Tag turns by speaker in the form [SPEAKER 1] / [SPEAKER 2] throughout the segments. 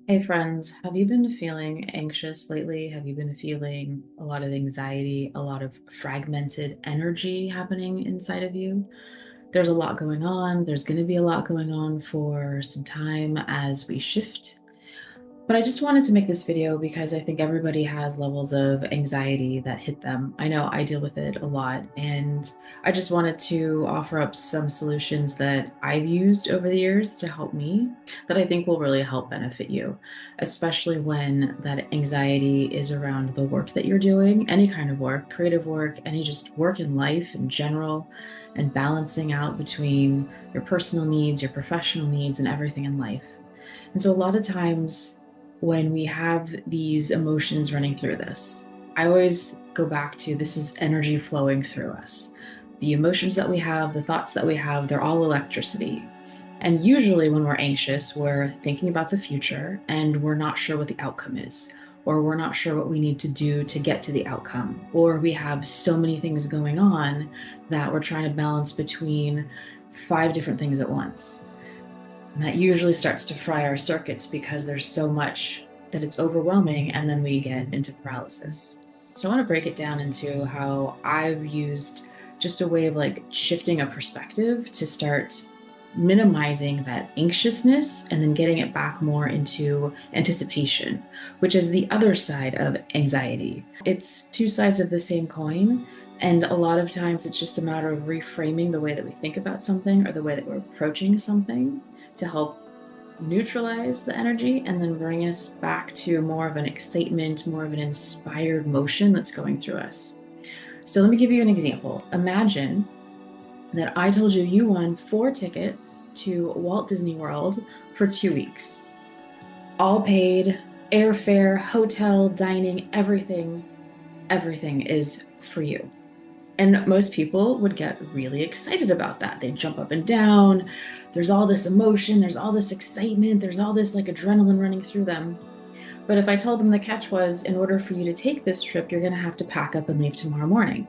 [SPEAKER 1] Hey friends, have you been feeling anxious lately? Have you been feeling a lot of anxiety, a lot of fragmented energy happening inside of you? There's a lot going on. There's going to be a lot going on for some time as we shift. But I just wanted to make this video because I think everybody has levels of anxiety that hit them. I know I deal with it a lot, and I just wanted to offer up some solutions that I've used over the years to help me that I think will really help benefit you, especially when that anxiety is around the work that you're doing, any kind of work, creative work, any just work in life in general, and balancing out between your personal needs, your professional needs, and everything in life. And so a lot of times when we have these emotions running through this, I always go back to this is energy flowing through us. The emotions that we have, the thoughts that we have, they're all electricity. And usually, when we're anxious, we're thinking about the future and we're not sure what the outcome is, or we're not sure what we need to do to get to the outcome, or we have so many things going on that we're trying to balance between five different things at once. And that usually starts to fry our circuits because there's so much that it's overwhelming, and then we get into paralysis. So I want to break it down into how I've used just a way of like shifting a perspective to start minimizing that anxiousness and then getting it back more into anticipation, which is the other side of anxiety. It's two sides of the same coin. And a lot of times it's just a matter of reframing the way that we think about something or the way that we're approaching something to help neutralize the energy and then bring us back to more of an excitement, more of an inspired motion that's going through us. So let me give you an example. Imagine that I told you you won 4 tickets to Walt Disney World for 2 weeks, all paid, airfare, hotel, dining, everything is for you. And most people would get really excited about that. They'd jump up and down. There's all this emotion, there's all this excitement, there's all this like adrenaline running through them. But if I told them the catch was, in order for you to take this trip, you're going to have to pack up and leave tomorrow morning.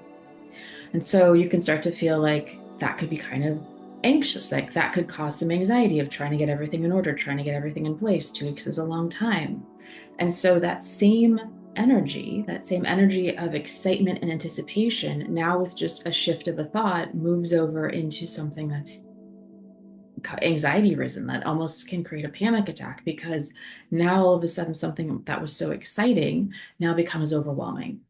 [SPEAKER 1] And so you can start to feel like that could be kind of anxious, like that could cause some anxiety of trying to get everything in order, trying to get everything in place. 2 weeks is a long time. And so that same energy of excitement and anticipation, now with just a shift of a thought, moves over into something that's anxiety risen that almost can create a panic attack because now all of a sudden something that was so exciting now becomes overwhelming.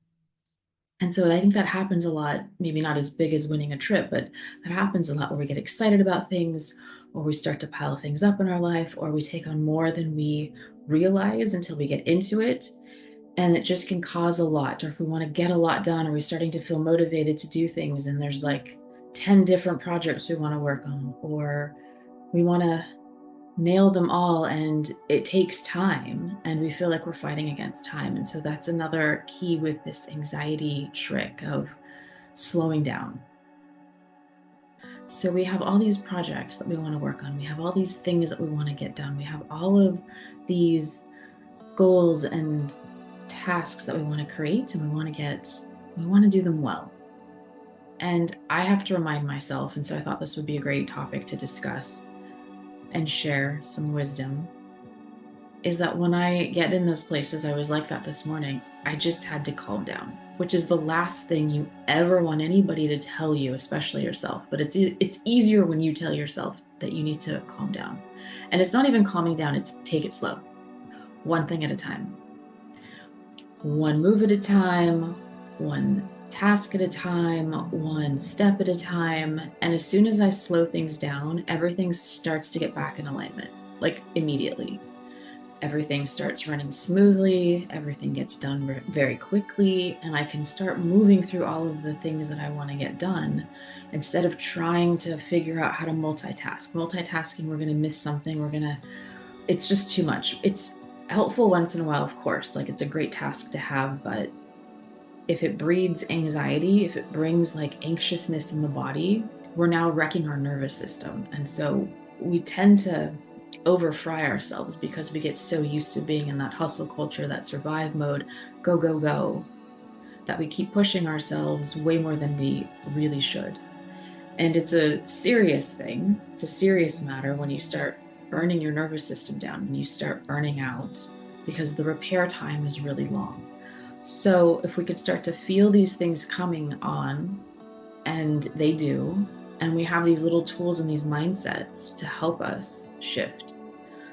[SPEAKER 1] And so I think that happens a lot, maybe not as big as winning a trip, but that happens a lot where we get excited about things, or we start to pile things up in our life, or we take on more than we realize until we get into it. And it just can cause a lot. Or if we want to get a lot done, or we're starting to feel motivated to do things, and there's like 10 different projects we want to work on, or we want to nail them all and it takes time and we feel like we're fighting against time. And so that's another key with this anxiety trick of slowing down. So we have all these projects that we want to work on, we have all these things that we want to get done, we have all of these goals and tasks that we want to create, and we want to do them well. And I have to remind myself, and so I thought this would be a great topic to discuss and share some wisdom, is that when I get in those places, I was like that this morning, I just had to calm down, which is the last thing you ever want anybody to tell you, especially yourself. But it's easier when you tell yourself that you need to calm down. And it's not even calming down, it's take it slow, one thing at a time, one move at a time, one task at a time, one step at a time. And as soon as I slow things down, everything starts to get back in alignment, like immediately. Everything starts running smoothly, everything gets done very quickly, and I can start moving through all of the things that I want to get done instead of trying to figure out how to multitask. Multitasking, we're going to miss something, it's just too much. It's helpful once in a while, of course, like it's a great task to have, but if it breeds anxiety, if it brings like anxiousness in the body, we're now wrecking our nervous system. And so we tend to overfry ourselves because we get so used to being in that hustle culture, that survive mode, go, go, go, that we keep pushing ourselves way more than we really should. And it's a serious thing. It's a serious matter when you start burning your nervous system down and you start burning out because the repair time is really long. So, if we could start to feel these things coming on, and they do, and we have these little tools and these mindsets to help us shift.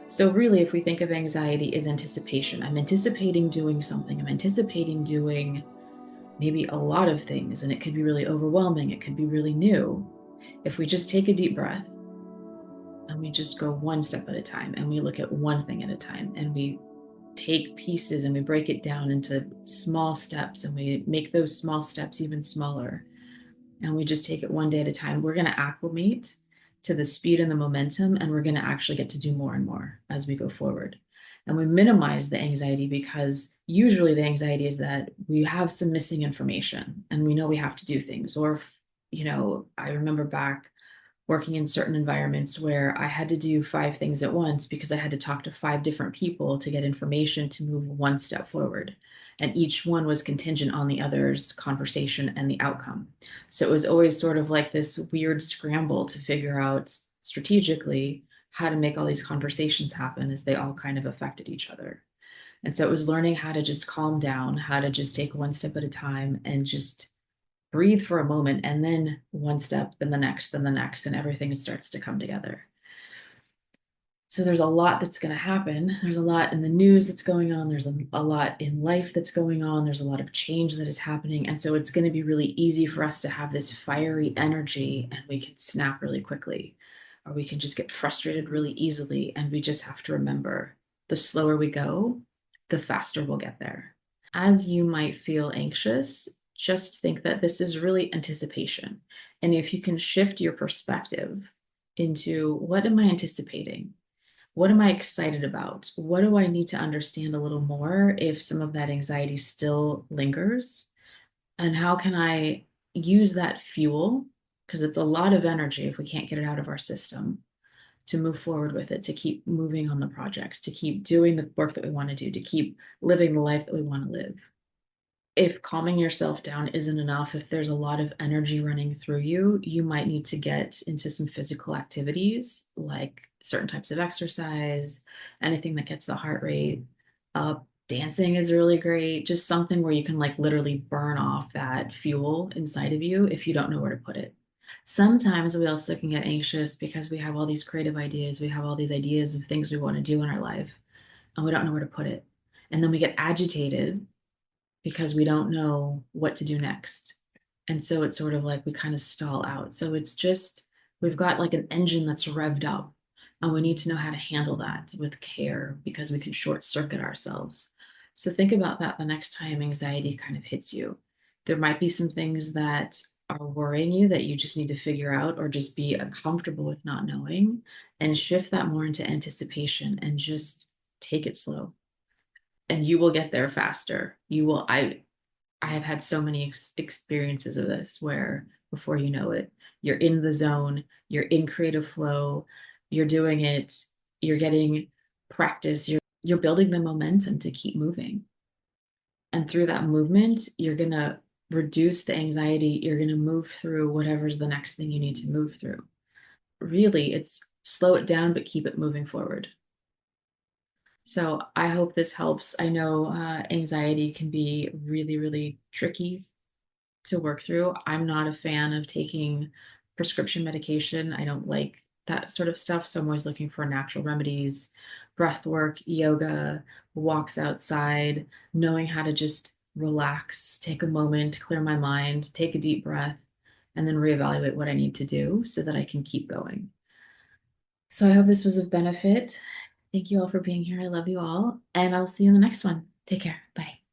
[SPEAKER 1] So, really, if we think of anxiety as anticipation, I'm anticipating doing something, I'm anticipating doing maybe a lot of things, and it could be really overwhelming, it could be really new. If we just take a deep breath and we just go one step at a time and we look at one thing at a time and we take pieces and we break it down into small steps and we make those small steps even smaller and we just take it one day at a time, we're going to acclimate to the speed and the momentum, and we're going to actually get to do more and more as we go forward. And we minimize the anxiety because usually the anxiety is that we have some missing information and we know we have to do things. Or, I remember back working in certain environments where I had to do five things at once because I had to talk to five different people to get information to move one step forward. And each one was contingent on the other's conversation and the outcome. So it was always sort of like this weird scramble to figure out strategically how to make all these conversations happen as they all kind of affected each other. And so it was learning how to just calm down, how to just take one step at a time and just breathe for a moment and then one step, then the next, then the next, and everything starts to come together. So there's a lot that's going to happen. There's a lot in the news that's going on. There's a lot in life that's going on. There's a lot of change that is happening. And so it's going to be really easy for us to have this fiery energy and we can snap really quickly, or we can just get frustrated really easily. And we just have to remember the slower we go, the faster we'll get there. As you might feel anxious, just think that this is really anticipation. And if you can shift your perspective into what am I anticipating? What am I excited about? What do I need to understand a little more if some of that anxiety still lingers? And how can I use that fuel? Because it's a lot of energy if we can't get it out of our system to move forward with it, to keep moving on the projects, to keep doing the work that we want to do, to keep living the life that we want to live. If calming yourself down isn't enough, if there's a lot of energy running through you, you might need to get into some physical activities like certain types of exercise, anything that gets the heart rate up. Dancing is really great, just something where you can like literally burn off that fuel inside of you if you don't know where to put it. Sometimes we also can get anxious because we have all these creative ideas, we have all these ideas of things we want to do in our life, and we don't know where to put it. And then we get agitated because we don't know what to do next. And so it's sort of like we kind of stall out. So it's just, we've got like an engine that's revved up, and we need to know how to handle that with care because we can short circuit ourselves. So think about that the next time anxiety kind of hits you. There might be some things that are worrying you that you just need to figure out or just be uncomfortable with not knowing, and shift that more into anticipation and just take it slow and you will get there faster. You will, I have had so many experiences of this where before you know it, you're in the zone, you're in creative flow, you're doing it, you're getting practice, you're building the momentum to keep moving. And through that movement, you're gonna reduce the anxiety, you're gonna move through whatever's the next thing you need to move through. Really, it's slow it down, but keep it moving forward. So I hope this helps. I know anxiety can be really, really tricky to work through. I'm not a fan of taking prescription medication. I don't like that sort of stuff. So I'm always looking for natural remedies, breath work, yoga, walks outside, knowing how to just relax, take a moment, clear my mind, take a deep breath, and then reevaluate what I need to do so that I can keep going. So I hope this was of benefit. Thank you all for being here. I love you all. And I'll see you in the next one. Take care. Bye.